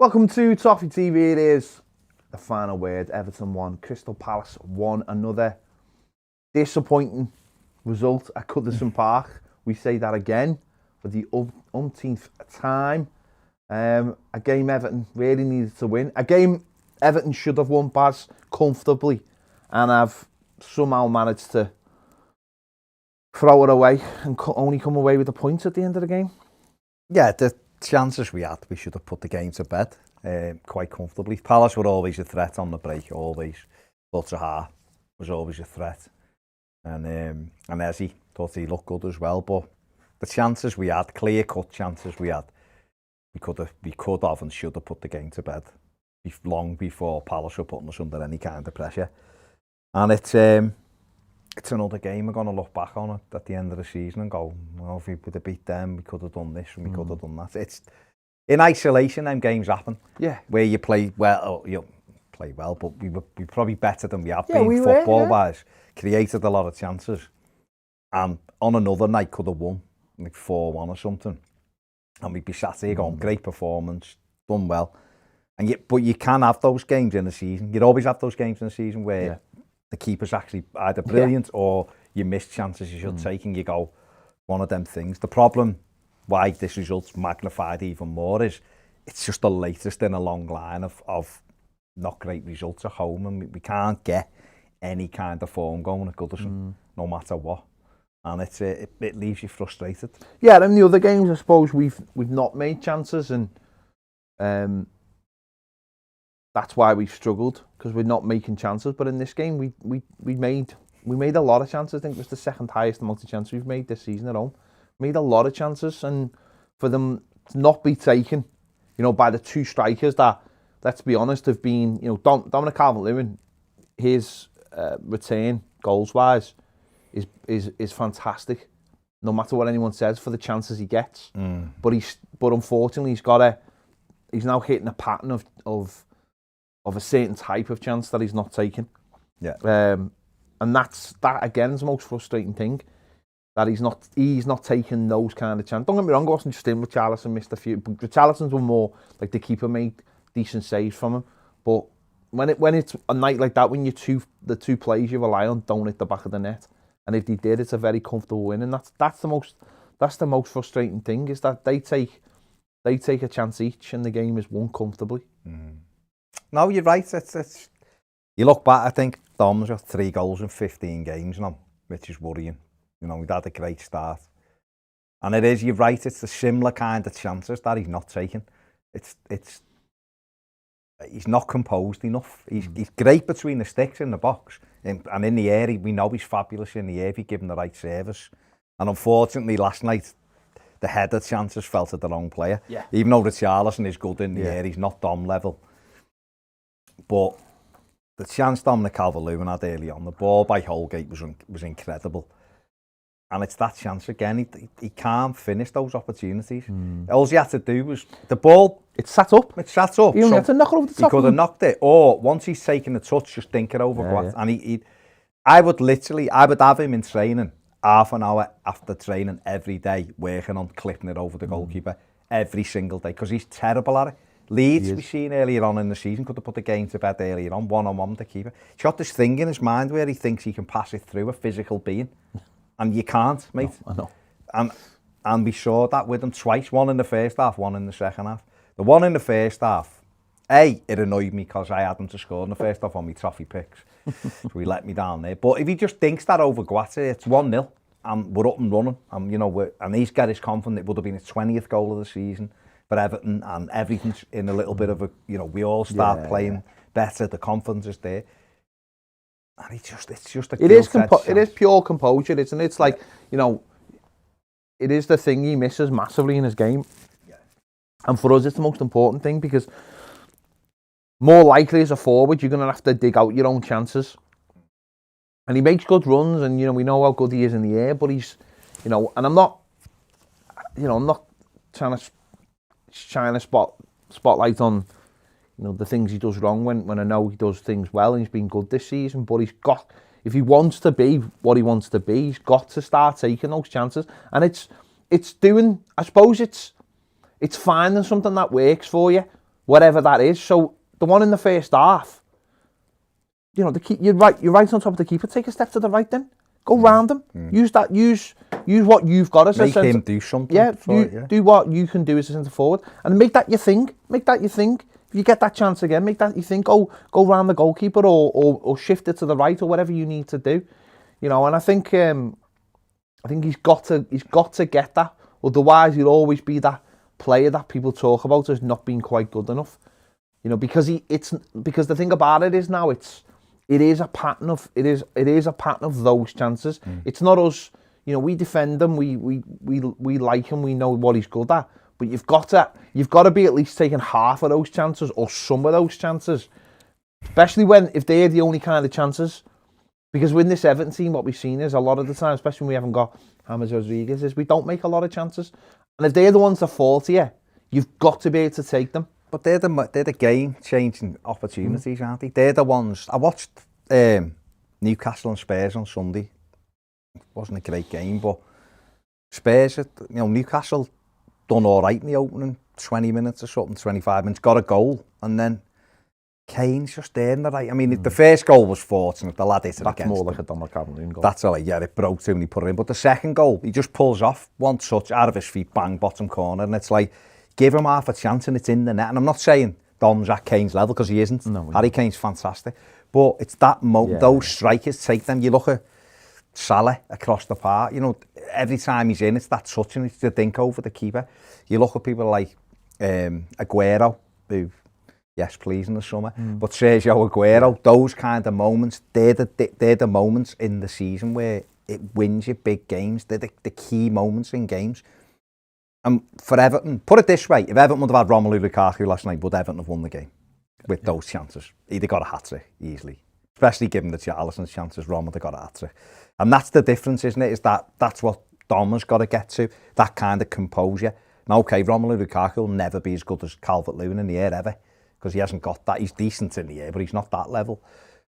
Welcome to Toffee TV. It is the final word. Everton 1, Crystal Palace 1. Another disappointing result at Goodison Park. We say that again for the umpteenth time. A game Everton really needed to win. A game Everton should have won, Baz, comfortably, and have somehow managed to throw it away and only come away with the points at the end of the game. Yeah, the chances we had, we should have put the game to bed quite comfortably. Palace were always a threat on the break, always. Batshuayi was always a threat. And Ezzy thought he looked good as well. But the chances we had, clear-cut chances we had, we could have and should have put the game to bed long before Palace were putting us under any kind of pressure. And it's another game we're going to look back on it at the end of the season and go, well, if we would have beat them, we could have done this and we could have done that. It's in isolation, them games happen. Yeah. Where you play well, but we probably better than we have been football-wise. Created a lot of chances. And on another night could have won, like 4-1 or something. And we'd be sat here going, great performance, done well. But you can have those games in the season. You'd always have those games in the season where the keeper's actually either brilliant or you miss chances you should take and you go, one of them things. The problem why this result's magnified even more is it's just the latest in a long line of not great results at home, and we can't get any kind of form going at Goodison, no matter what. And it leaves you frustrated. Yeah, in the other games, I suppose we've not made chances, and that's why we've struggled, because we're not making chances. But in this game, we made a lot of chances. I think it was the second highest amount of chances we've made this season at home. Made a lot of chances, and for them to not be taken, by the two strikers that, let's be honest, have been, Dominic Calvert-Lewin, his return goals wise is fantastic, no matter what anyone says, for the chances he gets. But unfortunately he's now hitting a pattern of a certain type of chance that he's not taking. Yeah. And that again is the most frustrating thing, that he's not taking those kind of chances. Don't get me wrong, it wasn't just him. Richarlison missed a few, but Richarlison's were more like the keeper made decent saves from him. But when it's a night like that, when the two players you rely on don't hit the back of the net, and if they did, it's a very comfortable win. And that's the most frustrating thing, is that they take a chance each and the game is won comfortably. No, you're right. It's you look back, I think Dom's got 3 goals in 15 games now, which is worrying. We'd had a great start. And you're right, it's a similar kind of chances that he's not taking. He's not composed enough. He's great between the sticks in the box. And in the air, we know he's fabulous in the air if you give him the right service. And unfortunately, last night, the header chances fell to the wrong player. Yeah. Even though Richarlison is good in the air, he's not Dom level. But the chance Dominic Calvert-Lewin had early on, the ball by Holgate was incredible. And it's that chance again. He can't finish those opportunities. All he had to do was the ball. It sat up. You only had to knock it over the top. He could have knocked it, or once he's taken the touch, just think it over. And I would have him in training half an hour after training every day, working on clipping it over the goalkeeper every single day, because he's terrible at it. Leeds, we've seen earlier on in the season, could have put the game to bed earlier on, one-on-one with the keeper. He's got this thing in his mind where he thinks he can pass it through a physical being. And you can't, mate. No, I know. And we saw that with him twice, one in the first half, one in the second half. The one in the first half, it annoyed me because I had him to score in the first half on my Toffee picks. So he let me down there. But if he just thinks that over Guati, it's 1-0 and we're up and running. And, and he's got his confidence. It would have been his 20th goal of the season for Everton, and everything's in a little bit of a, we all start playing better. The confidence is there. And it's just a it is pure composure, isn't it? It's like, it is the thing he misses massively in his game. Yeah. And for us, it's the most important thing, because more likely as a forward, you're going to have to dig out your own chances. And he makes good runs, and, we know how good he is in the air, but he's, and I'm not trying to shine a spotlight on, the things he does wrong when I know he does things well, and he's been good this season. But if he wants to be what he wants to be, he's got to start taking those chances. And it's finding something that works for you, whatever that is. So the one in the first half, you know, you're right on top of the keeper. Take a step to the right, then go round him. Use that. Use what you've got as a centre. Make him do something. Yeah, do what you can do as a centre forward, and make that your thing. Make that your thing. If you get that chance again, make that you think. Oh, go round the goalkeeper or shift it to the right or whatever you need to do. You know, and I think he's got to get that. Otherwise, he'll always be that player that people talk about as not being quite good enough. You know, because the thing about it is now it is a pattern of those chances. It's not us. You know, we defend him. We like him. We know what he's good at. But you've got to be at least taking half of those chances or some of those chances, especially if they're the only kind of chances. Because with this Everton team, what we've seen is a lot of the time, especially when we haven't got James Rodriguez, is we don't make a lot of chances. And if they're the ones that fall to you, you've got to be able to take them. But they're the game-changing opportunities, aren't they? They're the ones. I watched Newcastle and Spurs on Sunday. It wasn't a great game, but Spurs, Newcastle done all right in the opening 20 minutes or something, 25 minutes, got a goal, and then Kane's just there in the right. I mean, the first goal was fortunate. The lad hit it against him. That's more like a Calvert-Lewin goal. That's all right, yeah, it broke too when he put it in. But the second goal, he just pulls off one touch out of his feet, bang, bottom corner, and it's like, give him half a chance and it's in the net. And I'm not saying Dom's at Kane's level, because he isn't. No, Harry Kane's fantastic. But it's that those strikers take them. You look at Salah across the park, you know, every time he's in, it's that touch and it's the dink over the keeper. You look at people like Aguero, who, yes, please, in the summer, but Sergio Aguero, those kind of moments, they're the moments in the season where it wins you big games. They're the key moments in games. And for Everton, put it this way, if Everton would have had Romelu Lukaku last night, would Everton have won the game with those chances? He'd have got a hat-trick easily, especially given the Charlison's chances. Rom would have got a hat-trick. And that's the difference, isn't it? Is that's what Dom has got to get to, that kind of composure. Now, okay, Romelu Lukaku will never be as good as Calvert-Lewin in the air ever, because he hasn't got that. He's decent in the air, but he's not that level.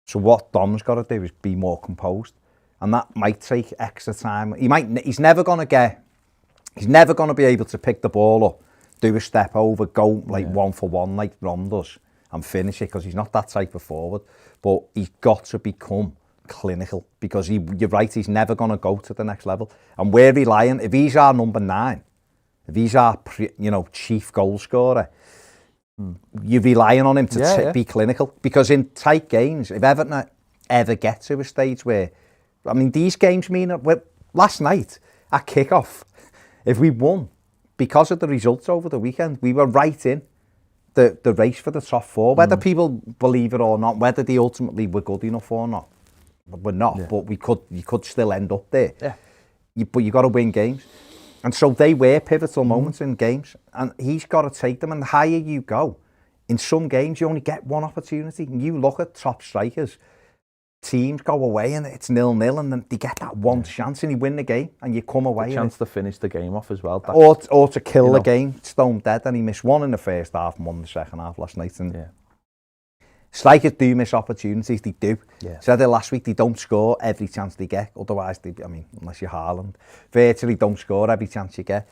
So what Dom's got to do is be more composed, and that might take extra time. He's never going to be able to pick the ball up, do a step over, go like 1-for-1 like Rom does, and finish it, because he's not that type of forward. But he's got to become clinical, because you're right, he's never going to go to the next level. And we're relying, if he's our number 9, if he's our chief goal scorer, you're relying on him to be clinical. Because in tight games, if Everton ever get to a stage where, I mean, these games mean, last night at kick-off, if we won, because of the results over the weekend, we were right in the race for the top 4. Whether people believe it or not, whether they ultimately were good enough or not, we're not. Yeah. But you could still end up there. Yeah. But you got to win games, and so they were pivotal moments in games, and he's got to take them. And the higher you go, in some games you only get one opportunity. And you look at top strikers. Teams go away and it's 0-0, and then they get that one chance and you win the game and you come away. A chance to finish the game off as well. Or to kill the game, stone dead. And he missed one in the first half and one in the second half last night. And strikers do miss opportunities, they do. Yeah. Said it last week, they don't score every chance they get. Otherwise, unless you're Haaland, virtually don't score every chance you get.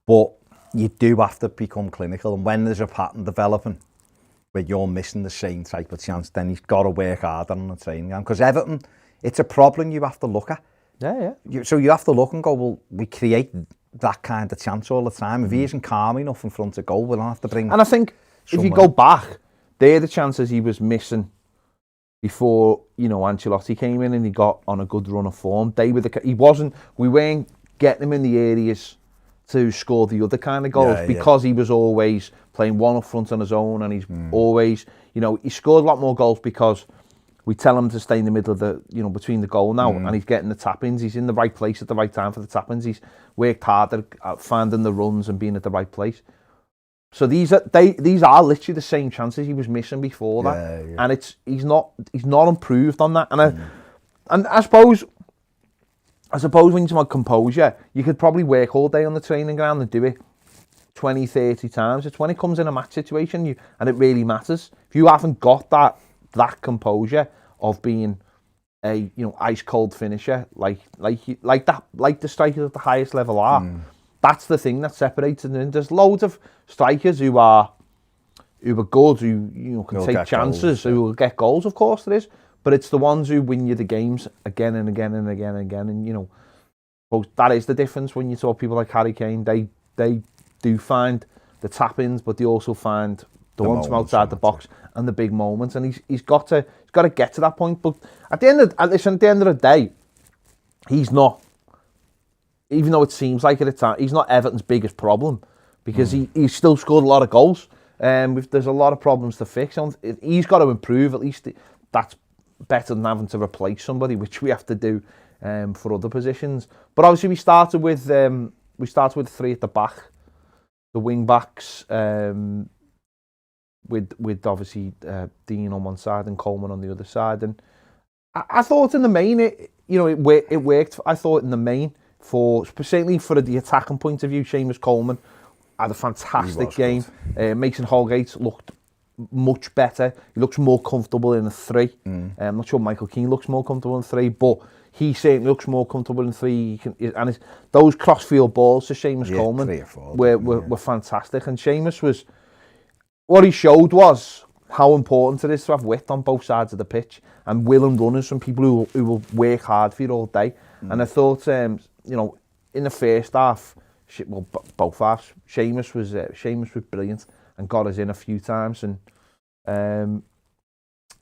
But you do have to become clinical. And when there's a pattern developing, where you're missing the same type of chance, then he's got to work harder on the training ground. Because Everton, it's a problem you have to look at. So you have to look and go, well, we create that kind of chance all the time. If he isn't calm enough in front of goal, we'll have to bring. And I think if you go back, they're the chances he was missing before, Ancelotti came in and he got on a good run of form. We weren't getting him in the areas to score the other kind of goals because he was always playing one up front on his own, and he's always, he scored a lot more goals because we tell him to stay in the middle of the, between the goal now, and he's getting the tap-ins. He's in the right place at the right time for the tap-ins. He's worked hard at finding the runs and being at the right place. So these are literally the same chances he was missing before that, and he's not improved on that. And I suppose when you're talking about composure, you could probably work all day on the training ground and do it 20, 30 times. It's when it comes in a match situation and it really matters. If you haven't got that composure of being a ice cold finisher like the strikers at the highest level are, that's the thing that separates them. There's loads of strikers who who are good, who can take chances, who will get goals. Of course there is, but it's the ones who win you the games again and again and again and again. And that is the difference when you talk people like Harry Kane. They do find the tap-ins, but they also find the ones from outside the box and the big moments. And he's got to get to that point. But at the end of the day, he's not. Even though it seems like it at times, he's not Everton's biggest problem because he's still scored a lot of goals. There's a lot of problems to fix. He's got to improve. At least that's better than having to replace somebody, which we have to do for other positions. But obviously, we started with 3 at the back, the wing backs, with obviously Dean on one side and Coleman on the other side. And I thought in the main, it worked. I thought in the main. Certainly for the attacking point of view, Seamus Coleman had a fantastic game. Mason Holgate looked much better. He looks more comfortable in a 3. I'm not sure Michael Keane looks more comfortable in 3, but he certainly looks more comfortable in 3. Those cross-field balls to Seamus Coleman 3 or 4, were fantastic. And Seamus what he showed was how important it is to have width on both sides of the pitch and willing runners from people who will work hard for you all day. And I thought, in the first half, both halves, Seamus was brilliant and got us in a few times. And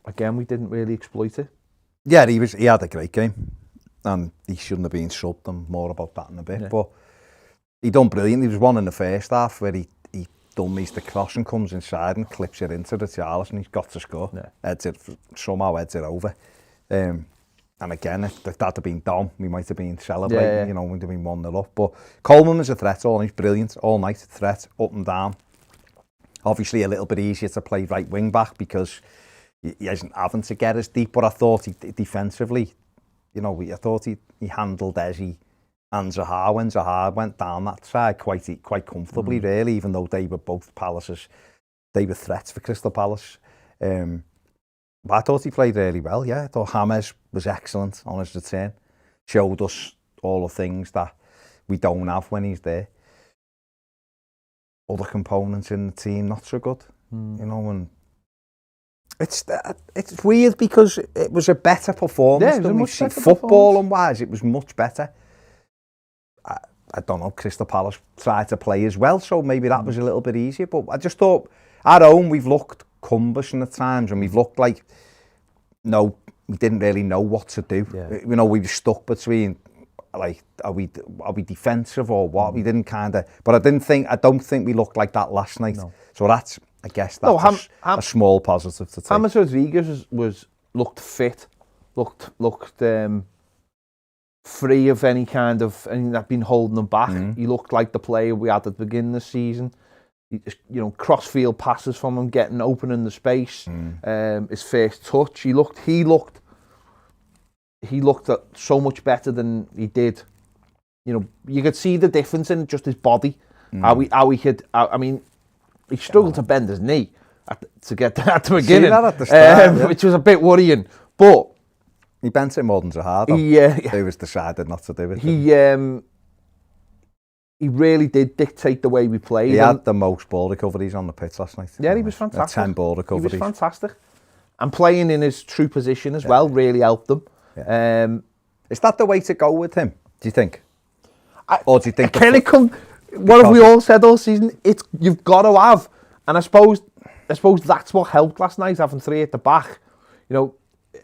again, we didn't really exploit it. Yeah, he had a great game, and he shouldn't have been subbed. And more about that in a bit. Yeah. But he done brilliant. He was one in the first half where he dummies the cross and comes inside and clips it into the Charles, and he's got to score. Yeah. Somehow heads it over. And again, if that had been Dom, we might have been celebrating, we'd have been 1-0 up. But Coleman was a threat he's brilliant, all night, threat, up and down. Obviously a little bit easier to play right wing back because he isn't having to get as deep, but I thought defensively, I thought he handled Eze and Zaha when Zaha went down that side quite comfortably, really, even though they were both they were threats for Crystal Palace. But I thought he played really well, yeah. I thought James was excellent on his return. Showed us all the things that we don't have when he's there. Other components in the team, not so good. And it's weird because it was a better performance than we've seen. Footballing-wise, it was much better. I don't know, Crystal Palace tried to play as well, so maybe that was a little bit easier. But I just thought, at home, we've looked cumbersome at times, and we've looked like, we didn't really know what to do. Yeah. We were stuck between, like, are we defensive or what? We didn't but I don't think we looked like that last night. No. So that's a small positive to take. James Rodriguez looked fit, looked free of any kind of anything that been holding him back. He looked like the player we had at the beginning of the season. Cross-field passes from him, getting open in the space. His first touch, he looked so much better than he did. You could see the difference in just his body. How he could. I mean, he struggled to bend his knee to get that at the beginning, at the start, which was a bit worrying. But he bent it more than Zaha. He was decided not to do it. He really did dictate the way we played. He had the most ball recoveries on the pitch last night. Yeah, he was fantastic. 10 ball recoveries. He was fantastic. And playing in his true position as well really helped them. Yeah. Is that the way to go with him, do you think? Or do you think... What have we all said all season? You've got to have. And I suppose that's what helped last night, having 3 at the back.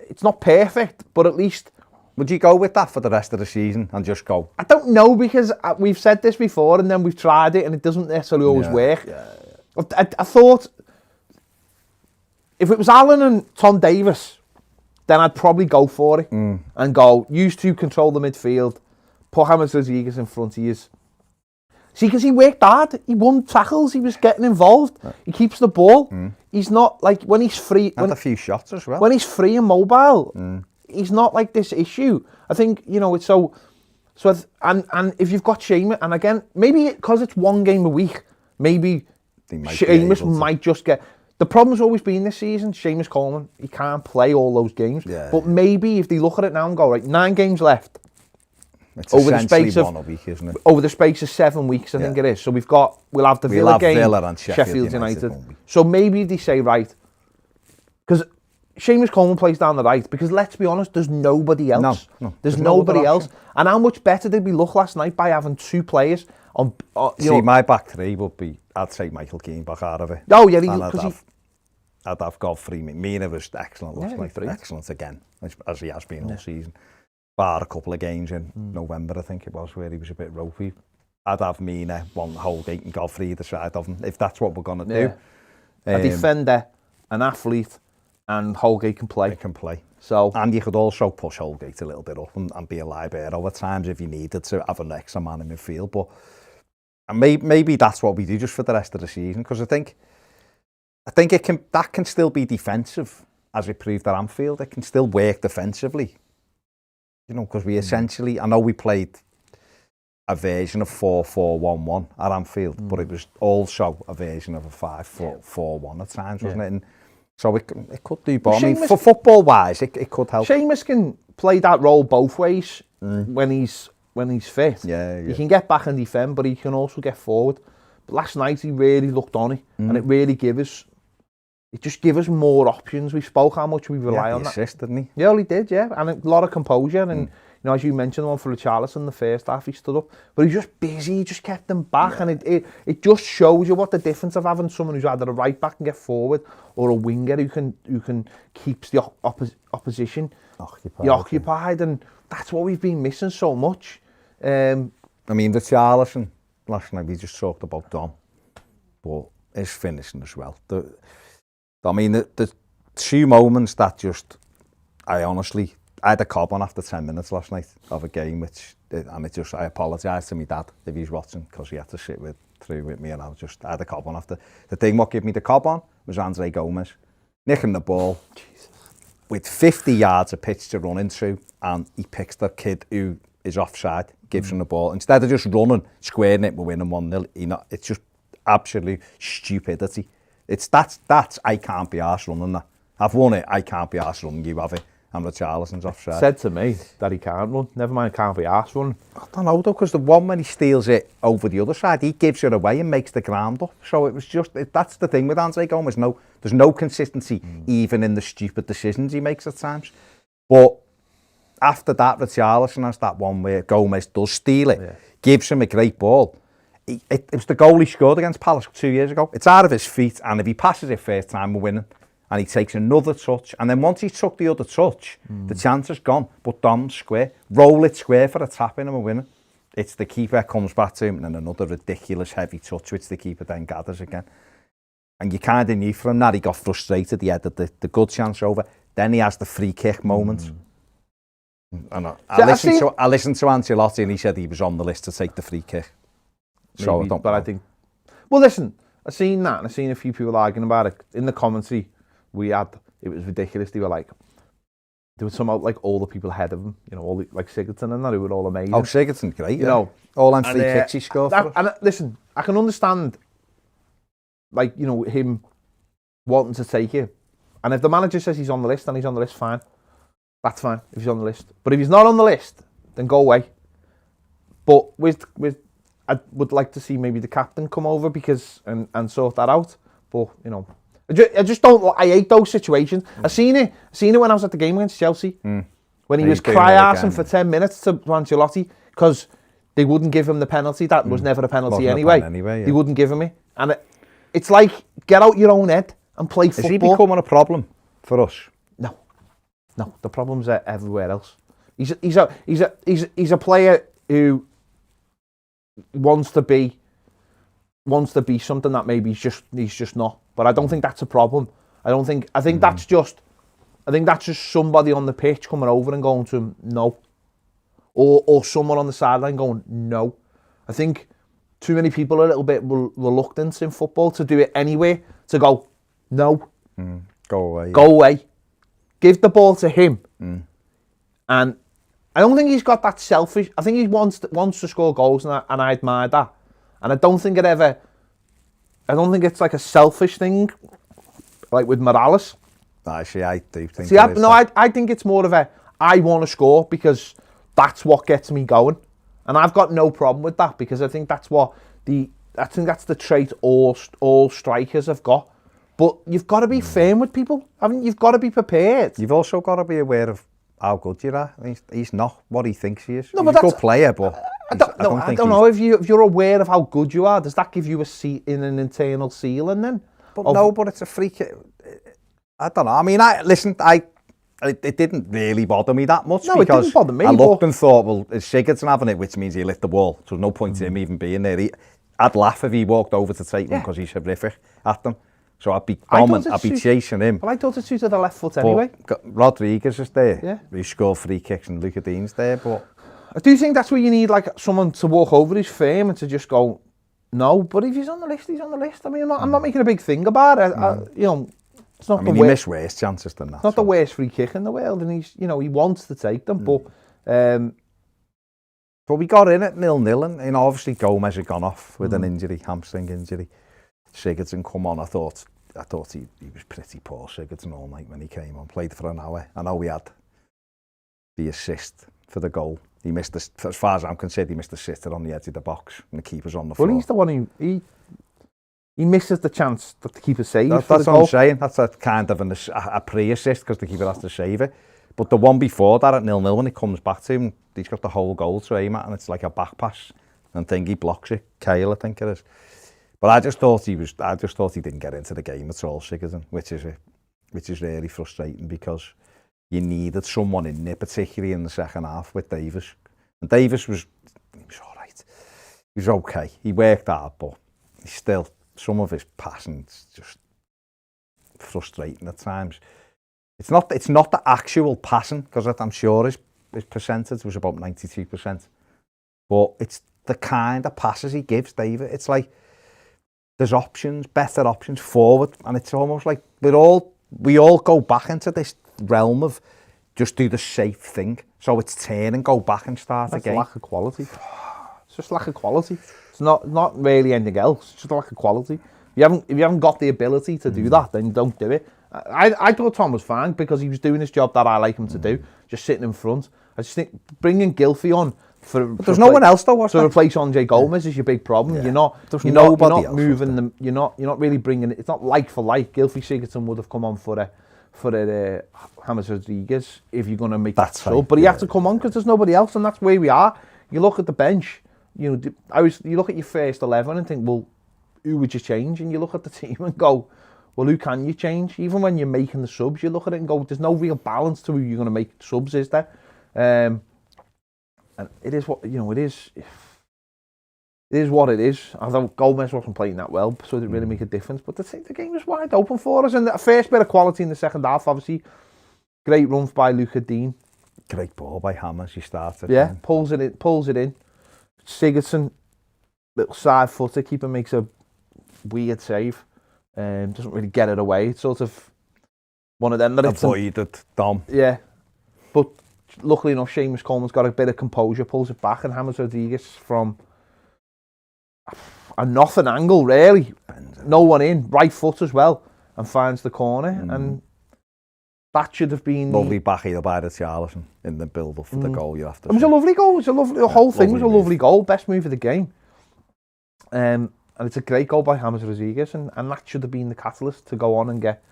It's not perfect, but at least... Would you go with that for the rest of the season and just go? I don't know, because we've said this before and then we've tried it and it doesn't necessarily always work. Yeah. I thought if it was Alan and Tom Davis, then I'd probably go for it and go, use to control the midfield, put James Rodriguez in front of you. See, because he worked hard, he won tackles, he was getting involved, he keeps the ball. He's not like, when he's free... Had a few shots as well. When he's free and mobile... He's not like this issue. I think, it's so and if you've got Seamus, and again, maybe because it's one game a week, maybe Seamus might just get... The problem's always been this season, Seamus Coleman, he can't play all those games. Yeah, but maybe if they look at it now and go, right, 9 games left, It's essentially 1 a week, isn't it? Over the space of 7 weeks, I think it is. So we'll have the Villa game, Villa and Sheffield United. So maybe they say, right, because Seamus Coleman plays down the right, because let's be honest, there's nobody else. No, there's nobody else. And how much better did we look last night by having 2 players on? My back 3 would be, I'd take Michael Keane back out of it. Oh yeah, I'd have Godfrey. Mina was excellent last night. Excellent again, as he has been all season. Bar a couple of games in November, I think it was, where he was a bit ropey. I'd have Mina, Holgate and Godfrey either side of him, if that's what we're going to do. A defender, an athlete, and Holgate can play. He can play. So, and you could also push Holgate a little bit up and be a libero at times if you needed to have an extra man in midfield. But maybe that's what we do just for the rest of the season, because I think that can still be defensive, as it proved at Anfield. It can still work defensively, because we essentially, I know we played a version of 4-4-1-1 at Anfield, but it was also a version of a 5-4-1 at times, wasn't it? And so it could do both. I mean, for football wise, it could help. Seamus can play that role both ways when he's fit. Yeah. He can get back and defend, but he can also get forward. But last night he really looked on it, and it really just give us more options. We spoke how much we rely on that. Assist, didn't he? Yeah, he did, yeah. And a lot of composure. And, as you mentioned, the one for Richarlison in the first half, he stood up. But he was just busy, he just kept them back. Yeah. And it just shows you what the difference of having someone who's either a right back and get forward, or a winger who can keeps the opposition occupied. And that's what we've been missing so much. I mean, Richarlison, last night we just talked about Dom, but his finishing as well. The 2 moments that I had a cob on after 10 minutes last night of a game, I apologise to my dad if he's watching, because he had to sit through with me, and I had a cob on after. The thing what gave me the cob on was Andre Gomez nicking the ball with 50 yards of pitch to run into, and he picks the kid who is offside, gives him the ball. Instead of just running, squaring it, we're winning 1-0. It's just absolute stupidity. That's I can't be arsed running that. I've won it, I can't be arsed running, you have it. And Richarlison's offside. Said to me that he can't run. Never mind, can't be arsed running. I don't know though, because the one when he steals it over the other side, he gives it away and makes the ground up. So it was that's the thing with Andre Gomez. There's no consistency even in the stupid decisions he makes at times. But after that, Richarlison has that one where Gomez does steal it, gives him a great ball. It was the goal he scored against Palace 2 years ago. It's out of his feet, and if he passes it first time, we're winning. And he takes another touch, and then once he took the other touch, the chance is gone. But Dom's square, roll it square for a tap in, and we're winning. It's the keeper comes back to him, and then another ridiculous heavy touch, which the keeper then gathers again. And you kind of knew from that he got frustrated. He had the good chance over. Then he has the free kick moment. And I listened to Ancelotti, and he said he was on the list to take the free kick. So maybe, I think. Well, listen, I've seen that, and I've seen a few people arguing about it in the commentary. It was ridiculous. They were like, there was somehow like all the people ahead of him, all like Sigurdsson and that, who were all amazing. Oh, Sigurdsson, great. All on free kicks he scored. And listen, I can understand, him wanting to take it. And if the manager says he's on the list, then he's on the list, fine. That's fine if he's on the list. But if he's not on the list, then go away. But I would like to see maybe the captain come over and sort that out. But I just don't. I hate those situations. I seen it when I was at the game against Chelsea when he was cry-arsing for 10 minutes to Ancelotti because they wouldn't give him the penalty. That was never a penalty anyway. They wouldn't give him it, and it's like get out your own head and play football. Is he becoming a problem for us? No. The problems are everywhere else. He's a player who wants to be something that maybe he's just not. But I don't think that's a problem. I think that's just somebody on the pitch coming over and going to him no, or someone on the sideline going no. I think too many people are a little bit reluctant in football to do it anyway. To go no, go away, give the ball to him, and I don't think he's got that selfish. I think he wants to score goals, and I admire that. And I don't think it's like a selfish thing, like with Morales. Actually, I do think. I think it's more of I want to score because that's what gets me going. And I've got no problem with that, because I think that's the trait all strikers have got. But you've got to be firm with people, haven't you? You've got to be prepared. You've also got to be aware of how good you are. He's not what he thinks he is. No, he's a good player, but I don't know if you're aware of how good you are. Does that give you a seat in an internal ceiling then? But it's a free kick. I don't know. I mean, it didn't really bother me that much. No, it didn't bother me. I looked and thought, well, it's Sigurdsson having it, which means he lit the ball. So there's no point in him even being there. I'd laugh if he walked over to take one because he's horrific at them. So I'd be bombing, I'd be chasing him. But I thought it suited the left foot anyway. Rodriguez is there. Yeah. He scored free kicks and Luca Dean's there. But I do think that's where you need like someone to walk over his firm and to just go, no. But if he's on the list, he's on the list. I mean, I'm not making a big thing about it. It's not. He missed worse chances than that. It's not the worst free kick in the world, and he wants to take them. But we got in at 0-0, and obviously Gomez had gone off with an injury, hamstring injury. Sigurdsson come on. I thought he was pretty poor, Sigurdsson, all night when he came on. Played for an hour. I know he had the assist for the goal. He missed as far as I'm concerned, he missed the sitter on the edge of the box, and the keeper's on the floor. Well, he's the one who he misses the chance that the keeper saves. That's what I'm saying. That's a kind of a pre-assist because the keeper has to save it. But the one before that at 0-0, when he comes back to him, he's got the whole goal to aim at, and it's like a back pass, and he blocks it. Kale, I think it is. But I just thought he didn't get into the game at all, Sigurdsson, which is really frustrating, because you needed someone in there, particularly in the second half with Davis. And Davis was all right. He was okay. He worked hard, but he's still, some of his passing's just frustrating at times. It's not the actual passing, because I'm sure his percentage was about 92%. But it's the kind of passes he gives, David. It's like there's better options forward, and it's almost like we all go back into this realm of just do the safe thing. So it's turn and go back and start again. That's lack of quality. It's just lack of quality. It's not really anything else. It's just a lack of quality. If you haven't got the ability to do that, then don't do it. I thought Tom was fine because he was doing his job that I like him to do, just sitting in front. I just think bringing Gylfi on there's no one else though. To replace Andre Gomez is your big problem. Yeah. You're not moving them. You're not really bringing it. It's not like for like. Gylfi Sigurdsson would have come on for James Rodriguez if you're going to make that sub, but he had to come on because there's nobody else, and that's where we are. You look at the bench. You look at your first 11 and think, well, who would you change? And you look at the team and go, well, who can you change? Even when you're making the subs, you look at it and go, there's no real balance to who you're going to make subs, is there? And it is what it is. It is what it is. Although Gomez wasn't playing that well, so it didn't really make a difference. But the game was wide open for us, and the first bit of quality in the second half, obviously, great run by Luca Dean. Great ball by Hammers. He started. Yeah, pulls it in. Sigurdsson, little side footer, keeper makes a weird save. Doesn't really get it away. It's sort of one of them that avoided Dom. Yeah, but luckily enough, Seamus Coleman's got a bit of composure, pulls it back, and James Rodriguez from a nothing angle, really, no one in, right foot as well, and finds the corner, and that should have been lovely back heel by the Charlison in the build up for the goal. You have to. It was a lovely goal. The whole thing was a lovely goal, best move of the game. And it's a great goal by James Rodriguez, and that should have been the catalyst to go on and get,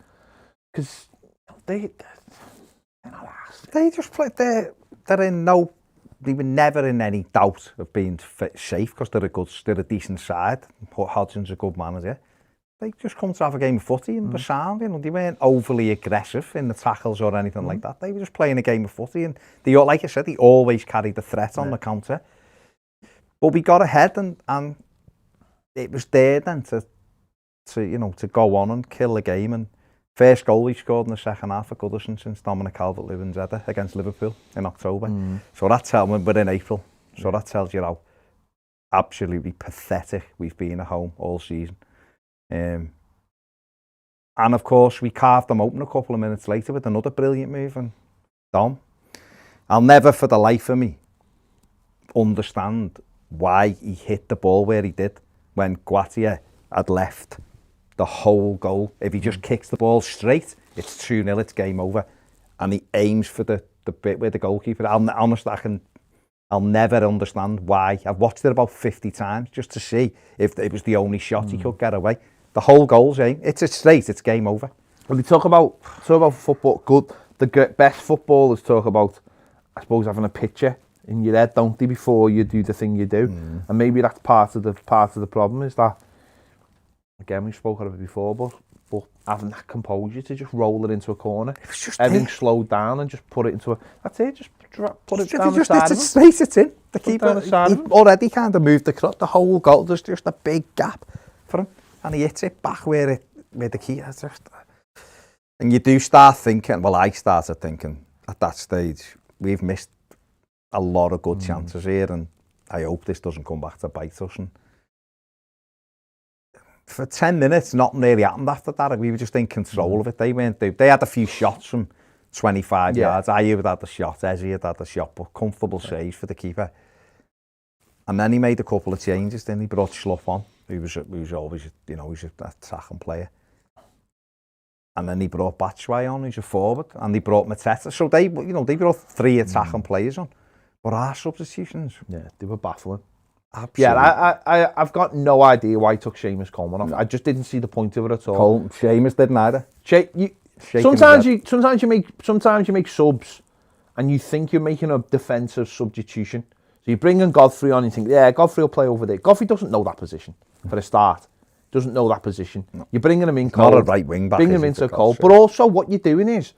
because they just played. They were never in any doubt of being safe because they're a decent side. Hodgson's a good manager. They just come to have a game of footy and were sound. They weren't overly aggressive in the tackles or anything like that. They were just playing a game of footy, and they, like I said, they always carried the threat on the counter. But we got ahead, and it was there then to go on and kill the game. And first goal he scored in the second half for Goodison since Dominic Calvert-Lewin's header against Liverpool in October. So that tells me we're in April. So that tells you how absolutely pathetic we've been at home all season. And of course we carved them open a couple of minutes later with another brilliant move. And Dom, I'll never for the life of me understand why he hit the ball where he did when Guattier had left the whole goal. If he just kicks the ball straight, it's 2-0, it's game over. And he aims for the bit where the goalkeeper, honestly, I'll never understand why. I've watched it about 50 times just to see if it was the only shot he could get away. The whole goal's aim. It's straight. It's game over. When we talk about football, the best footballers talk about, I suppose, having a picture in your head, don't they, before you do the thing you do, and maybe that's part of the problem is that, again, we've spoken about it before, but having that composure to just roll it into a corner, everything slowed down and just put it into a, that's it, just put it down the side of it. It's in. The keeper already kind of moved the whole goal. There's just a big gap for him, and he hits it back where the keeper just. And you do start thinking. Well, I started thinking at that stage we've missed a lot of good chances here, and I hope this doesn't come back to bite us. And for 10 minutes, nothing really happened after that. We were just in control of it. They had a few shots from 25 yards. Ayew had the shot, Ezzy had the shot, but comfortable saves for the keeper. And then he made a couple of changes. Then he brought Schluff on, who was always, he's an attacking player. And then he brought Batshuayi on, who's a forward, and he brought Mathew. So they brought 3 attacking players on. But our substitutions, they were baffling. Absolutely. Yeah, I've got no idea why he took Seamus Coleman off. I just didn't see the point of it at all. Seamus didn't either. Sometimes you make subs, and you think you're making a defensive substitution. So you bring in Godfrey on, and you think, Godfrey will play over there. Godfrey doesn't know that position for a start. Doesn't know that position. No. You're bringing him in cold. Not a right wing back. Bringing him into cold. But also what you're doing is,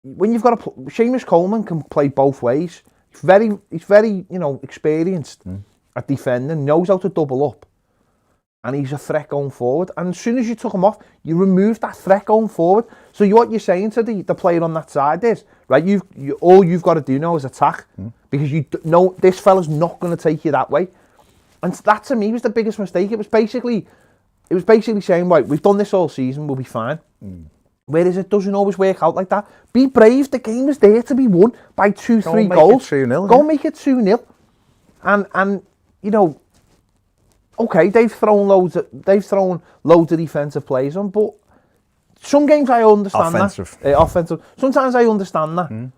when you've got Seamus Coleman can play both ways. He's very experienced at defending, knows how to double up. And he's a threat going forward. And as soon as you took him off, you removed that threat going forward. So what you're saying to the player on that side is, right, all you've got to do now is attack. Because you know this fella's not going to take you that way. And that to me was the biggest mistake. It was basically saying, right, we've done this all season, we'll be fine. Whereas it doesn't always work out like that. Be brave. The game is there to be won by 2-3 goals. Go make it 2-0. And okay, they've thrown loads of defensive plays on, but some games I understand that. Offensive. Sometimes I understand that. And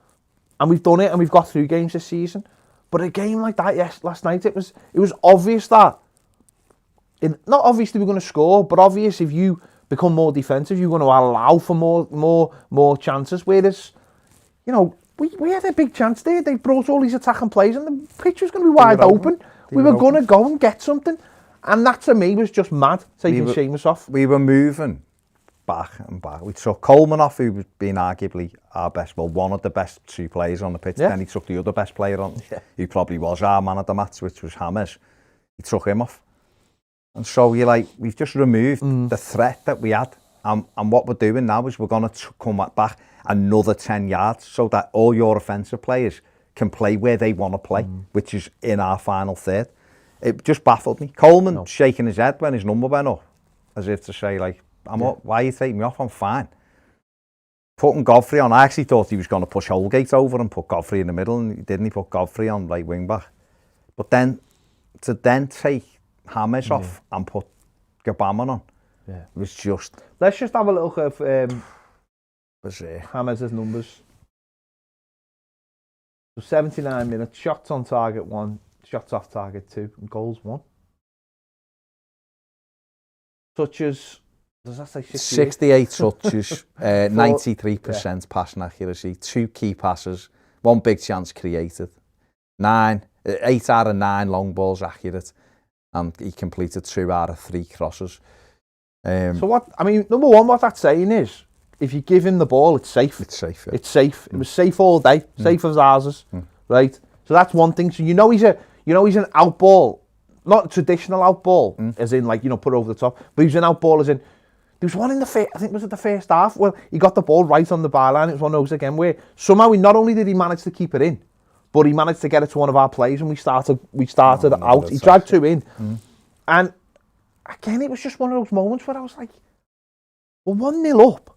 we've done it, and we've got through games this season. But a game like that, last night, it was obvious that, not obviously we're going to score, but obvious if you become more defensive, you're going to allow for more chances. Whereas, we had a big chance there. They brought all these attacking players, and the pitch was going to be wide open. We were going to go and get something, and that to me was just mad. Taking Seamus off. We were moving back and back. We took Coleman off, who was being arguably our best, one of the best 2 players on the pitch. Then he took the other best player on, who probably was our man of the match, which was Hammers. He took him off. And so we've just removed the threat that we had. And what we're doing now is we're going to come back another 10 yards so that all your offensive players can play where they want to play, which is in our final third. It just baffled me. Coleman shaking his head when his number went up, as if to say, why are you taking me off? I'm fine. Putting Godfrey on, I actually thought he was going to push Holgate over and put Godfrey in the middle, and he didn't. He put Godfrey on right wing back. But then to take Hammers off and put Gabamon on, was just. Let's just have a look at Hammers' numbers. So 79 minutes, shots on target 1, shots off target 2, and goals 1. Touches. Does that say 68 touches, 93% passing accuracy, 2 key passes, 1 big chance created, 8 out of 9 long balls accurate, and he completed 2 out of 3 crosses. Number one, what that's saying is, if you give him the ball, it's safe. It's safe. Yeah. It's safe. It was safe all day, safe as ours, right? So that's one thing. So he's an out ball, not a traditional out ball, as in put over the top, but he's an out ball as in. There was one in the I think it was at the first half. Well, he got the ball right on the byline. It was one of those again where somehow not only did he manage to keep it in, but he managed to get it to one of our players, and we started out. He dragged 2 in, and again it was just one of those moments where I was like, "We're 1-0 up.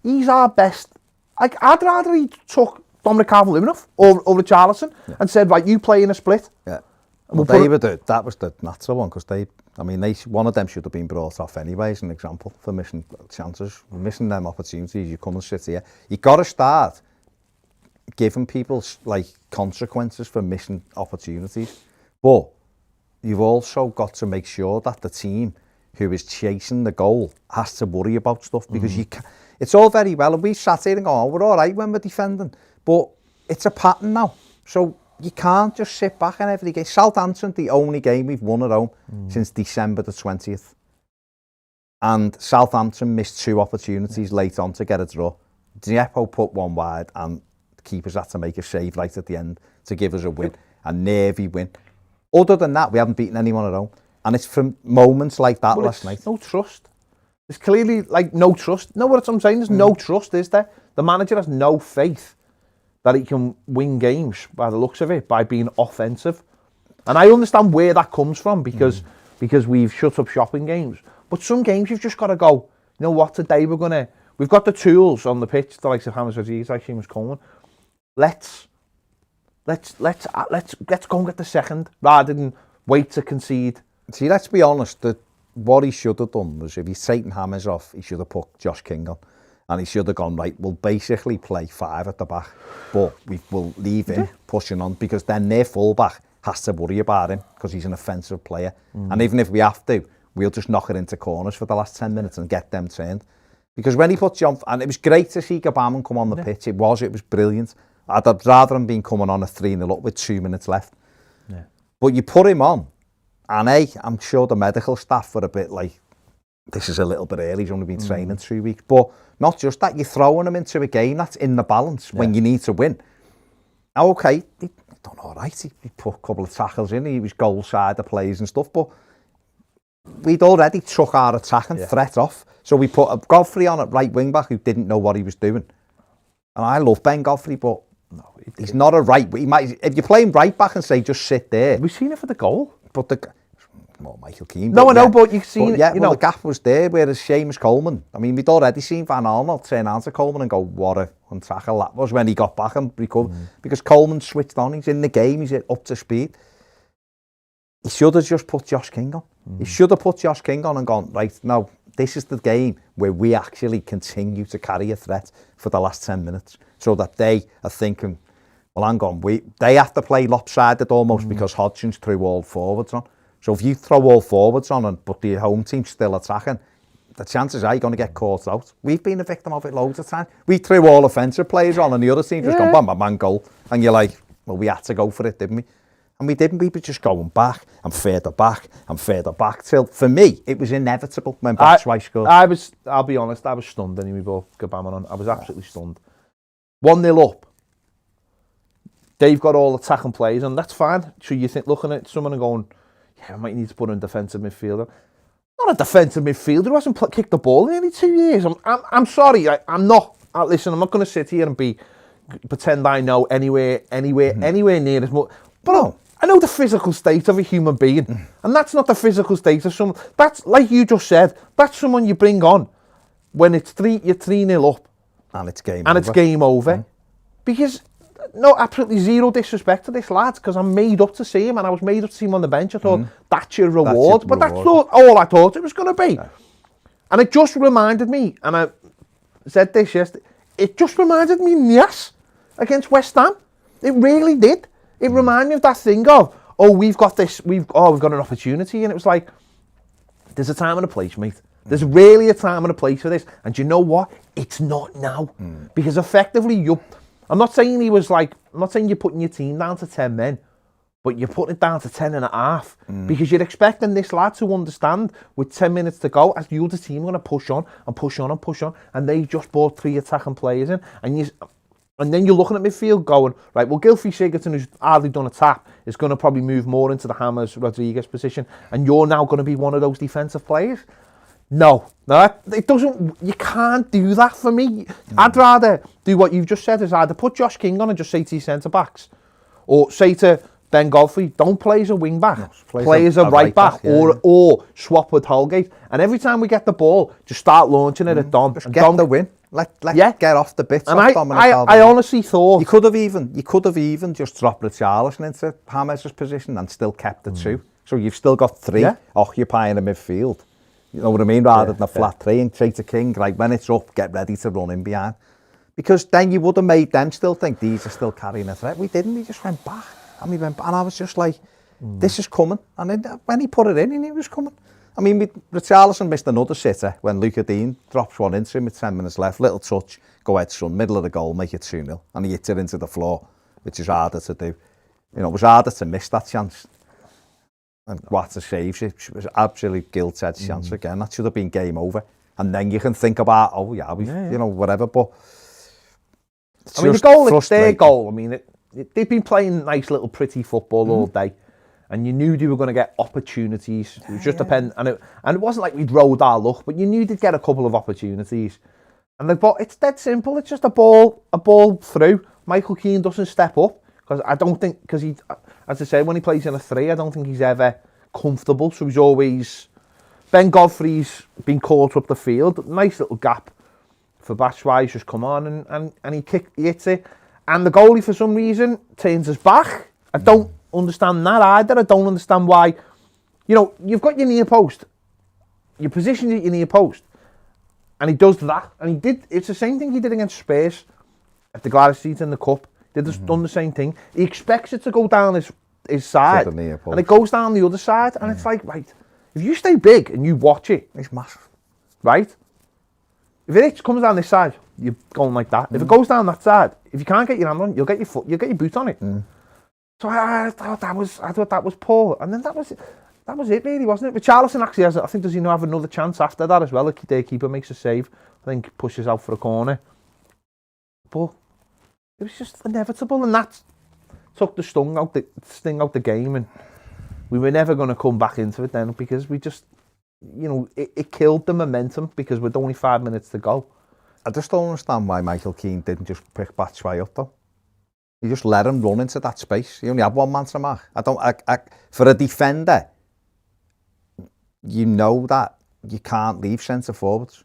He's our best." I'd rather he took Dominic Calvert-Lewin off over Charlison and said, "Right, you play in a split." Yeah. Well, that was the natural one, because one of them should have been brought off anyway as an example for missing chances, missing them opportunities. You come and sit here. You got to start giving people like consequences for missing opportunities, but you've also got to make sure that the team who is chasing the goal has to worry about stuff, because it's all very well, and we sat here and go, oh, we're all right when we're defending, but it's a pattern now, so you can't just sit back in every game. Southampton, the only game we've won at home since December the 20th. And Southampton missed 2 opportunities late on to get a draw. Dzeko put one wide and the keepers had to make a save right at the end to give us a win, a nervy win. Other than that, we haven't beaten anyone at home. And it's from moments like that last night. No trust. There's clearly like no trust. Know what I'm saying? There's no trust, is there? The manager has no faith that he can win games by the looks of it, by being offensive. And I understand where that comes from, because we've shut up shop in games. But some games you've just got to go, you know what, today we've got the tools on the pitch, the likes of James Rodriguez, like Seamus Coleman. Let's go and get the second, rather than wait to concede. See, let's be honest, what he should have done was, if he's taken James off, he should have put Josh King on. And he should have gone, right, we'll basically play 5 at the back, but we'll leave him pushing on, because then their full-back has to worry about him, because he's an offensive player. And even if we have to, we'll just knock it into corners for the last 10 minutes and get them turned. Because when he put John... And it was great to see Gabamon come on the pitch. It was brilliant. I'd rather him been coming on a 3-0 up with 2 minutes left. Yeah. But you put him on, and I'm sure the medical staff were a bit like, this is a little bit early, he's only been training 2 weeks. But not just that, you're throwing him into a game that's in the balance when you need to win. Now, okay, he done all right. He put a couple of tackles in, he was goal side of plays and stuff, but we'd already took our attacking threat off. So we put a Godfrey on at right wing back who didn't know what he was doing. And I love Ben Godfrey, but he's not a right. If you play him right back and say just sit there. We've seen it for the goal. But Michael Keane. No, I know, but you've seen it. Yeah, the gap was there. Whereas Seamus Coleman, I mean, we'd already seen Van Arnold turn on to Coleman and go, what a tackle that was, when he got back and recovered. Because Coleman switched on. He's in the game. He's up to speed. He should have just put Josh King on. He should have put Josh King on and gone, right, now, this is the game where we actually continue to carry a threat for the last 10 minutes, so that they are thinking, well, hang on, they have to play lopsided almost because Hodgson's threw all forwards on. So if you throw all forwards on, but the home team's still attacking, the chances are you're going to get caught out. We've been a victim of it loads of times. We threw all offensive players on, and the other team just gone, bam, bam, bam, goal. And you're like, well, we had to go for it, didn't we? And we didn't. We were just going back and further back and further back till, for me, it was inevitable when Batshuayi scored. I'll be honest, I was stunned anyway, brought Gabamon on. I was absolutely stunned. 1-0 up. They've got all attacking players, and that's fine. So you think, looking at someone and going, yeah, I might need to put in a defensive midfielder. Not a defensive midfielder who hasn't kicked the ball in nearly 2 years. I'm sorry, I'm not. Listen, I'm not going to sit here and pretend I know anywhere near as much. But no. I know the physical state of a human being, and that's not the physical state of someone. That's, like you just said, that's someone you bring on when you're 3-0 up. And it's game over. It's game over. Because, no, absolutely zero disrespect to this lad, because I'm made up to see him, and I was made up to see him on the bench. I thought, that's your reward. That's not all I thought it was going to be. No. And it just reminded me, and I said this yesterday, it just reminded me, yes, against West Ham. It really did. It reminded me of that thing of, we've got an opportunity. And it was like, there's a time and a place, mate. There's really a time and a place for this. And you know what? It's not now. Because effectively, I'm not saying you're putting your team down to 10 men, but you're putting it down to 10 and a half. Because you're expecting this lad to understand with 10 minutes to go, as the other team are going to push on and push on and push on. And they've just brought 3 attacking players in. And then you're looking at midfield going, right, well, Gylfi Sigurdsson, who's hardly done a tap, is going to probably move more into the James Rodriguez position, and you're now going to be one of those defensive players? No, it doesn't. You can't do that for me. I'd rather do what you've just said, is either put Josh King on and just say to your centre-backs, or say to Ben Godfrey, don't play as a wing-back, play as a right-back, or swap with Holgate. And every time we get the ball, just start launching it at Dom. Just get the win. Let get off the bits. And I honestly thought you could have even just dropped Richarlison into James' position and still kept the 2. So you've still got 3 occupying the midfield. You know what I mean? Rather than a flat 3, and say to King, right, when it's up, get ready to run in behind. Because then you would have made them still think these are still carrying a threat. We didn't. We just went back. And we went back. And I was just like, this is coming. And then, when he put it in, he knew it was coming. I mean, Richarlison missed another sitter when Luca Dean drops one into him with 10 minutes left. Little touch, go ahead, son, middle of the goal, make it 2-0. And he hits it into the floor, which is harder to do. You know, it was harder to miss that chance. And Guata saves it. It was absolutely gilt-edged chance again. That should have been game over. And then you can think about, oh yeah, you know, whatever. But I mean, the goal, it's their goal. I mean, they've been playing nice little pretty football all day. And you knew they were going to get opportunities. It was just depend, and it wasn't like we'd rode our luck, but you knew they'd get a couple of opportunities. And it's dead simple. It's just a ball through. Michael Keane doesn't step up because I don't think, because he, as I say, when he plays in a 3, I don't think he's ever comfortable. So he's always. Ben Godfrey's been caught up the field. Nice little gap for Batshuayi. Just come on and he hits it, and the goalie for some reason turns his back. I don't understand that either. I don't understand why. You know, you've got your near post, you positioned at your near post, and he does that. And he did. It's the same thing he did against Spurs at the Gladys seat in the cup. Done the same thing. He expects it to go down his side, and it goes down the other side. And it's like, right, if you stay big and you watch it, it's massive, right? If it comes down this side, you're going like that. If it goes down that side, if you can't get your hand on, you'll get your boot on it. So I thought that was poor, and then that was it really, wasn't it? Richarlison actually has, I think, does he have another chance after that as well? Their keeper makes a save, I think, pushes out for a corner, but it was just inevitable, and that took the sting out the game, and we were never going to come back into it then, because we just, you know, it killed the momentum because with only 5 minutes to go. I just don't understand why Michael Keane didn't just pick Batshuayi up though. He just let him run into that space. He only had one man to mark. For a defender, you know that you can't leave centre forwards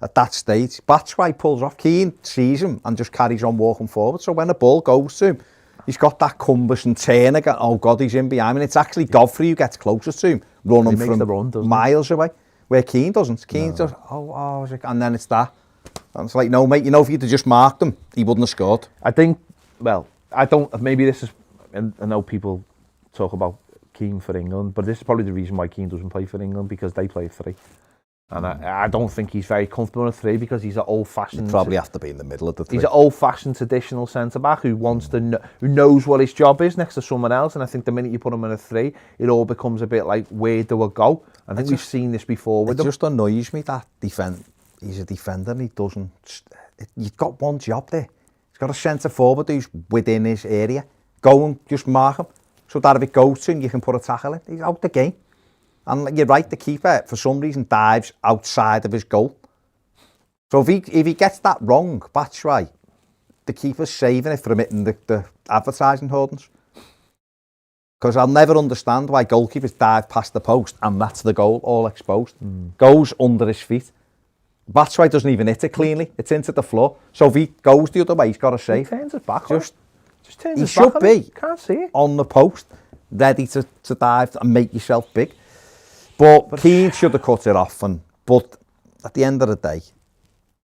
at that stage. Batshuayi pulls off. Keane sees him and just carries on walking forward. So when the ball goes to him, he's got that cumbersome turn again. Oh God, he's in behind me. It's actually Godfrey who gets closest to him, running from miles away. Where Keane doesn't. Keane just and then it's that. And it's like, no mate, you know, if you'd have just marked him, he wouldn't have scored. I think. Well, I don't. Maybe this is. I know people talk about Keane for England, but this is probably the reason why Keane doesn't play for England, because they play 3, and I don't think he's very comfortable in a 3 because he's an old-fashioned. He'd probably have to be in the middle of the 3. He's an old-fashioned traditional centre back who wants to who knows what his job is next to someone else, and I think the minute you put him in a 3, it all becomes a bit like, where do I go? I think we've seen this before with him. It just annoys me that he's a defender and he doesn't. You've got one job there. He's got a centre forward who's within his area. Go and just mark him, so that if it goes to him, you can put a tackle in. He's out the game. And you're right, the keeper, for some reason, dives outside of his goal. So if he gets that wrong, Batshuayi, the keeper's saving it from hitting the advertising hoardings. Because I'll never understand why goalkeepers dive past the post and that's the goal, all exposed. Goes under his feet. Batshuayi doesn't even hit it cleanly. It's into the floor. So if he goes the other way, he's got to save. He turns his back. Just turns he his back. Should be can't see it. On the post, ready to dive and make yourself big. But Keane should have cut it off. But at the end of the day,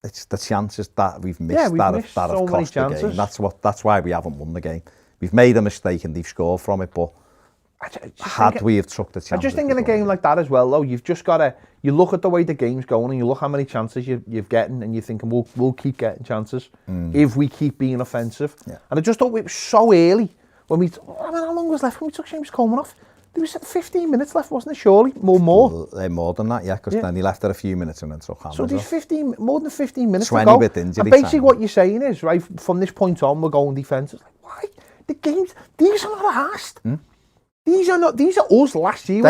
it's the chances that we've missed that have cost the game. That's why we haven't won the game. We've made a mistake and they've scored from it, but we have took the chance. I just think in a game like that as well, though, you've just got to, you look at the way the game's going and you look how many chances you've getting, and you're thinking, we'll keep getting chances if we keep being offensive. Yeah. And I just thought it was so early when how long was left when we took James Coleman off? There was 15 minutes left, wasn't there, surely? More? More than that, yeah, because then he left at a few minutes and then took Hammers. So there's more than 15 minutes 20 to go. with injury and basically time. What you're saying is, right, from this point on, we're going defensive. Like, why? The games, these are not asked. These are us last year.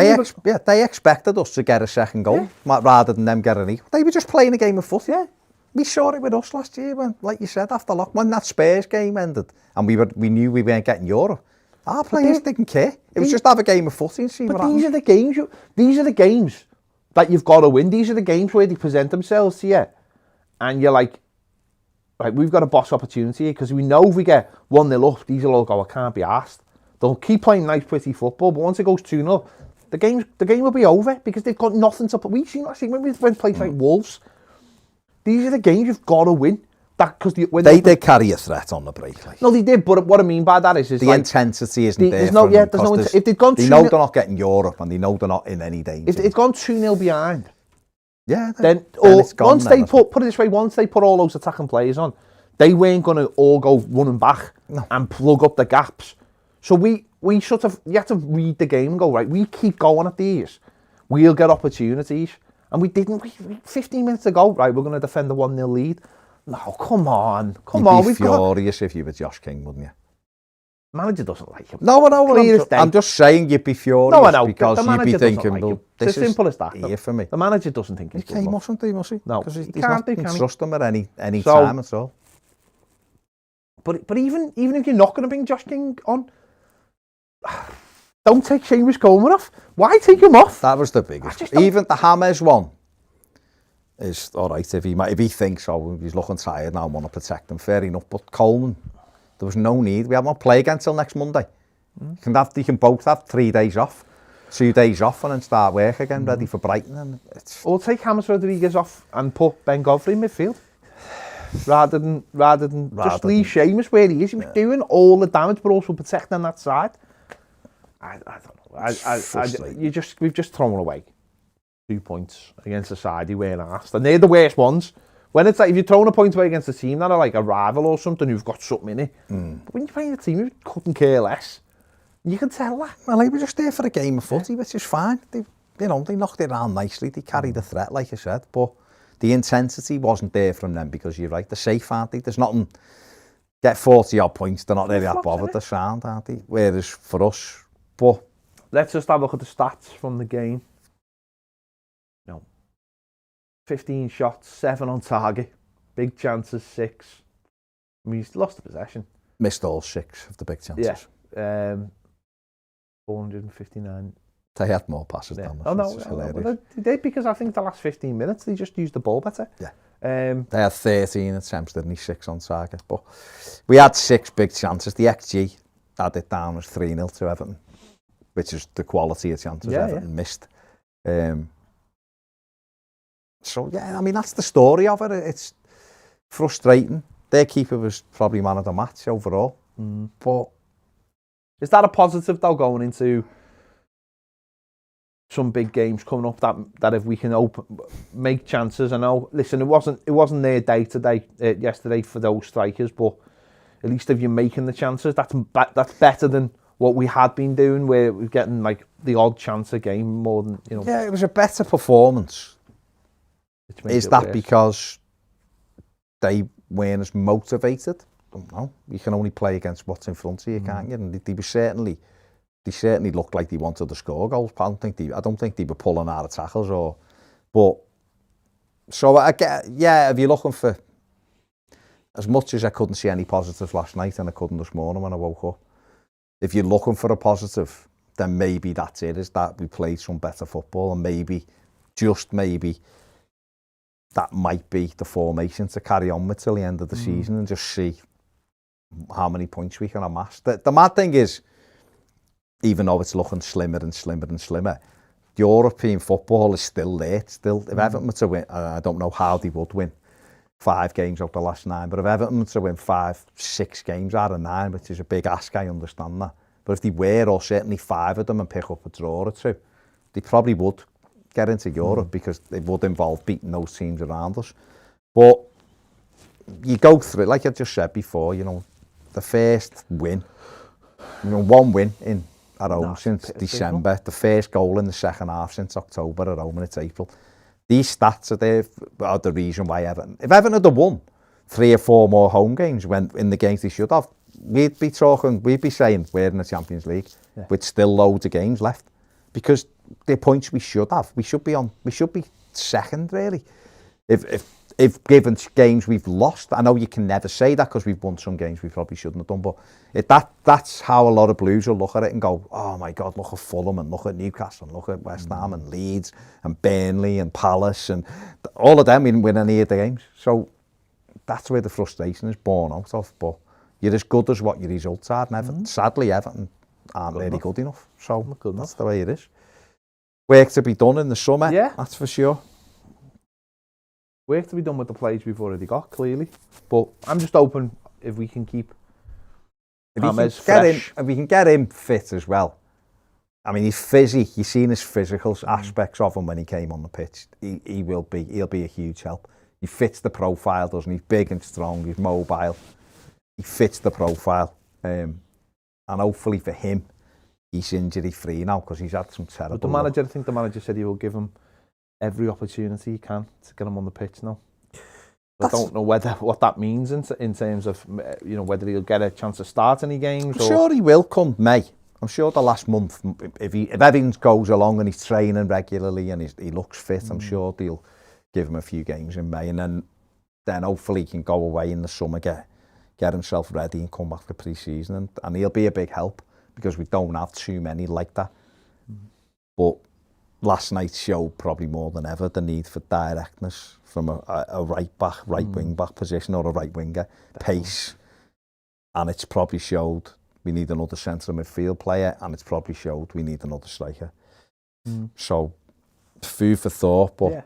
They expected us to get a second goal rather than them getting an equal. They were just playing a game of foot. Yeah. We saw it with us last year when, like you said, after lock, when that Spurs game ended and we knew we weren't getting Europe. Our players didn't care. It was just have a game of footy and see what happens. These are the games that you've got to win. These are the games where they present themselves to you, and you're like, right, we've got a boss opportunity here, because we know if we get 1-0 up, these will all go, I can't be asked. They'll keep playing nice, pretty football, but once it goes 2-0, the game will be over because they've got nothing to put. We've seen last year when we went places like Wolves. These are the games you've got to win. that because they did carry a threat on the break. Like. No, they did. But what I mean by that is the like, intensity isn't there. There's no, yeah, there's no. If they'd gone, they know they're not getting Europe, and they know they're not in any danger. If they'd gone 2-0 behind, then it's gone. Once they put it this way, once they put all those attacking players on, they weren't going to all go running back and plug up the gaps. So we sort of, you have to read the game and go, right, we keep going at these, we'll get opportunities. And we didn't. 15 minutes ago, right, we're going to defend the 1-0 lead. No, come on. You'd be furious if you were Josh King, wouldn't you? Manager doesn't like him. No, I know. I'm just saying you'd be furious. No, I know. Because you'd be thinking, well, this is simple as that. Here for me. The manager doesn't think he's good enough. Mustn't he, must he? No, because he's not can trust him at any time at all. But even if you're not going to bring Josh King on, don't take Seamus Coleman off. Why take him off? That was the biggest. Even the James one is all right if he thinks he's looking tired now and want to protect him. Fair enough. But Coleman, there was no need. We have not play again until next Monday. You can both have 3 days off, 2 days off, and then start work again, ready for Brighton. And or take James Rodriguez off and put Ben Godfrey in midfield. Rather than just leave Seamus where he is. He was doing all the damage, but also protecting that side. I don't know. We've just thrown away 2 points against a side who weren't asked, and they're the worst ones. When it's like if you're throwing a point away against a team that are like a rival or something who've got something in it, but when you're playing a team who couldn't care less, you can tell that. Well, they were just there for a game of footy, which is fine. They knocked it around nicely. They carried the threat, like I said, but the intensity wasn't there from them because you're right. They're safe, aren't they? There's nothing. Get 40-odd points. They're not really that bothered. They're sound, aren't they? Whereas for us. But let's just have a look at the stats from the game. 15 shots, 7 on target, big chances 6. I mean, he's lost the possession. Missed all 6 of the big chances. Yeah. 459. They had more passes than us. Well, they did because I think the last 15 minutes they just used the ball better. Yeah. They had 13 attempts, didn't he? 6 on target. But we had 6 big chances. The XG had it down as 3-0 to Everton, which is the quality of chances Everton missed. So, yeah, I mean, that's the story of it. It's frustrating. Their keeper was probably man of the match overall. But is that a positive, though, going into some big games coming up that if we can make chances? I know, listen, it wasn't their day today, yesterday for those strikers, but at least if you're making the chances, that's better than what we had been doing, where we're getting like the odd chance a game more than, you know. Yeah, it was a better performance. Is that worse because they weren't as motivated? I don't know. You can only play against what's in front of you, can't you? And they certainly looked like they wanted to score goals. I don't think they were pulling out of tackles so I get, if you're looking for, as much as I couldn't see any positives last night and I couldn't this morning when I woke up, if you're looking for a positive, then maybe that's it, is that we played some better football, and maybe, just maybe, that might be the formation to carry on with till the end of the season and just see how many points we can amass. The mad thing is, even though it's looking slimmer and slimmer and slimmer, European football is still there. It's still, if Everton were to win, I don't know how they would win 5 games out of the last 9, but if Everton were to win 5-6 games out of 9, which is a big ask, I understand that. But if they were, or certainly 5 of them, and pick up a draw or 2, they probably would get into Europe because it would involve beating those teams around us. But you go through, like I just said before, the first win, 1 win at home since December, the first goal in the second half since October at home, and it's April. These stats are the reason why Everton, if Everton had won 3 or 4 more home games when in the games they should have, we'd be saying we're in the Champions League with still loads of games left, because the points we should have, we should be second really. If given games we've lost, I know you can never say that because we've won some games we probably shouldn't have done, but that's how a lot of Blues will look at it and go, oh my God, look at Fulham and look at Newcastle and look at West Ham and Leeds and Burnley and Palace, and all of them didn't win any of the games. So that's where the frustration is born out of. But you're as good as what your results are, and Everton, sadly Everton aren't really good enough. So that's the way it is. Work to be done in the summer, that's for sure. work to be done with the players we've already got, clearly. But I'm just hoping if we can keep James fresh. If we can get him fit as well. I mean, he's fizzy. You've seen his physical aspects of him when he came on the pitch. He'll be a huge help. He fits the profile, doesn't he? He's big and strong. He's mobile. He fits the profile. And hopefully for him, he's injury free now because he's had some terrible. But I think the manager said he will give him every opportunity he can to get him on the pitch now. I don't know what that means in terms of whether he'll get a chance to start any games. I'm sure he will come May. I'm sure the last month, if everything goes along and he's training regularly and he looks fit, I'm sure they'll give him a few games in May, and then hopefully he can go away in the summer, get himself ready and come back for pre-season, and he'll be a big help because we don't have too many like that. But last night showed probably more than ever the need for directness from a right wing back position or a right winger, pace, and it's probably showed we need another centre midfield player, and it's probably showed we need another striker. So, food for thought, but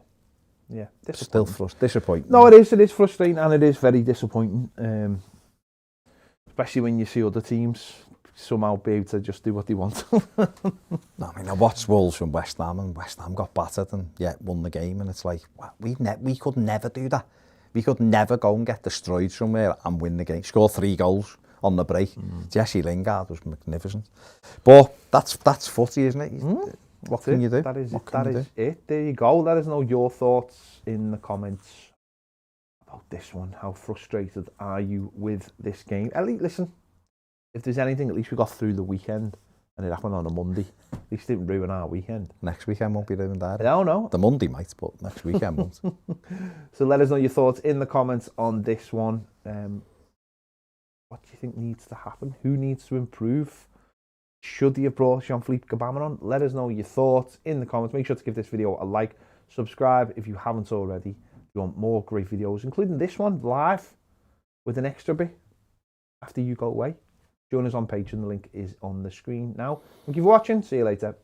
yeah, still disappointing. No, it is frustrating, and it is very disappointing, especially when you see other teams somehow be able to just do what they want. I mean, I watched Wolves from West Ham, and West Ham got battered and yet won the game, and it's like, we could never do that. We could never go and get destroyed somewhere and win the game. Score 3 goals on the break. Jesse Lingard was magnificent. But that's footy, isn't it? What can you do? That is it. There you go. Let us know your thoughts in the comments about this one. How frustrated are you with this game? Ellie, listen, if there's anything, at least we got through the weekend and it happened on a Monday. At least it didn't ruin our weekend. Next weekend won't be ruined either. No. The Monday might, but next weekend won't. So let us know your thoughts in the comments on this one. What do you think needs to happen? Who needs to improve? Should he have brought Jean-Philippe Gbamin on? Let us know your thoughts in the comments. Make sure to give this video a like. Subscribe if you haven't already. If you want more great videos, including this one live with an extra bit after you go away. Join us on Patreon. The link is on the screen now. Thank you for watching. See you later.